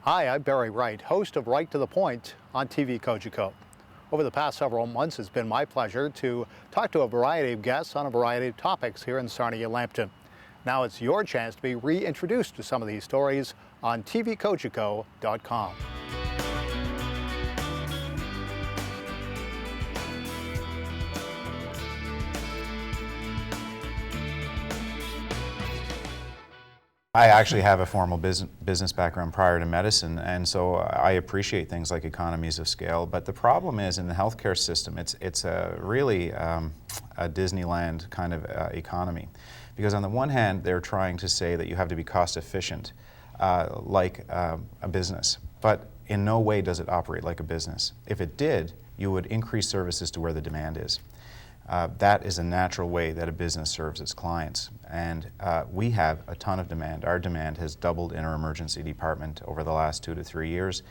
Hi, I'm Barry Wright, host of Right to the Point on TVCOGECO. Over the past several months, it's been my pleasure to talk to a variety of guests on a variety of topics here in Sarnia-Lambton. Now it's your chance to be reintroduced to some of these stories on TVCOGECO.com. I actually have a formal business background prior to medicine, and so I appreciate things like economies of scale. But the problem is in the healthcare system, it's a really a Disneyland kind of economy. Because on the one hand, they're trying to say that you have to be cost efficient like a business, but in no way does it operate like a business. If it did, you would increase services to where the demand is. That is a natural way that a business serves its clients. And we have a ton of demand. Our demand has doubled in our emergency department over the last 2 to 3 years.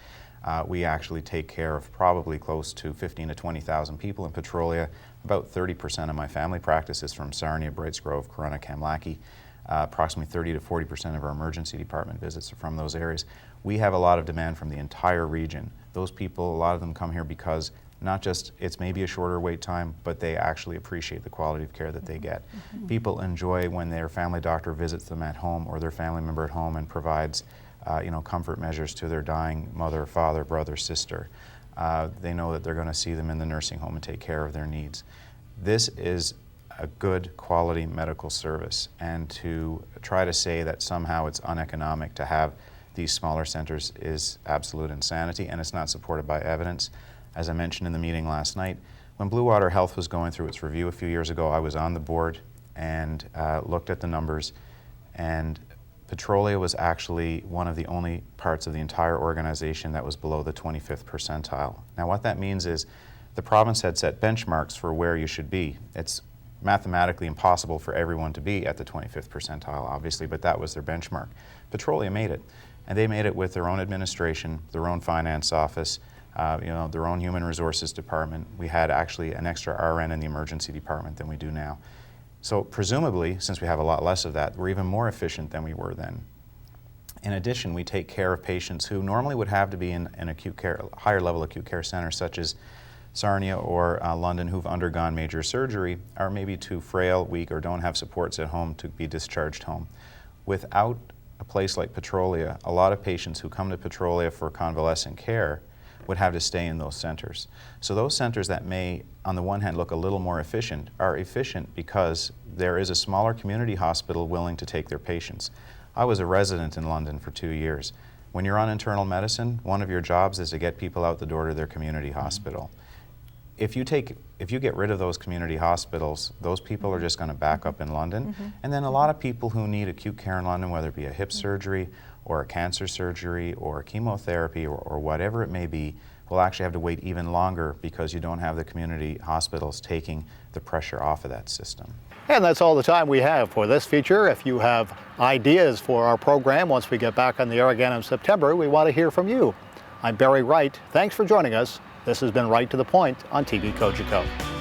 We actually take care of probably close to 15 to 20,000 people in Petrolia. About 30% of my family practice is from Sarnia, Brights Grove, Corunna, Kamlaki. Approximately 30 to 40% of our emergency department visits are from those areas. We have a lot of demand from the entire region. Those people, a lot of them come here because not just it's maybe a shorter wait time, but they actually appreciate the quality of care that they get. People enjoy when their family doctor visits them at home or their family member at home and provides comfort measures to their dying mother, father, brother, sister. They know that they're going to see them in the nursing home and take care of their needs. This is a good quality medical service, and to try to say that somehow it's uneconomic to have these smaller centers is absolute insanity, and it's not supported by evidence. As I mentioned in the meeting last night, when Blue Water Health was going through its review a few years ago, I was on the board and looked at the numbers, and Petrolia was actually one of the only parts of the entire organization that was below the 25th percentile. Now what that means is the province had set benchmarks for where you should be. It's mathematically impossible for everyone to be at the 25th percentile, obviously, but that was their benchmark. Petrolia made it, and they made it with their own administration, their own finance office, their own human resources department. We had actually an extra RN in the emergency department than we do now. So presumably, since we have a lot less of that, we're even more efficient than we were then. In addition, we take care of patients who normally would have to be in acute care, higher level acute care centers such as Sarnia or London, who've undergone major surgery, are maybe too frail, weak, or don't have supports at home to be discharged home. Without a place like Petrolia, a lot of patients who come to Petrolia for convalescent care would have to stay in those centers. So those centers that may, on the one hand, look a little more efficient, are efficient because there is a smaller community hospital willing to take their patients. I was a resident in London for 2 years. When you're on internal medicine, one of your jobs is to get people out the door to their community hospital. If you get rid of those community hospitals, those people are just going to back up in London. And then a lot of people who need acute care in London, whether it be a hip surgery or a cancer surgery or chemotherapy or whatever it may be, will actually have to wait even longer because you don't have the community hospitals taking the pressure off of that system. And that's all the time we have for this feature. If you have ideas for our program once we get back on the air again in September, we want to hear from you. I'm Barry Wright. Thanks for joining us. This has been Right to the Point on TVCOGECO.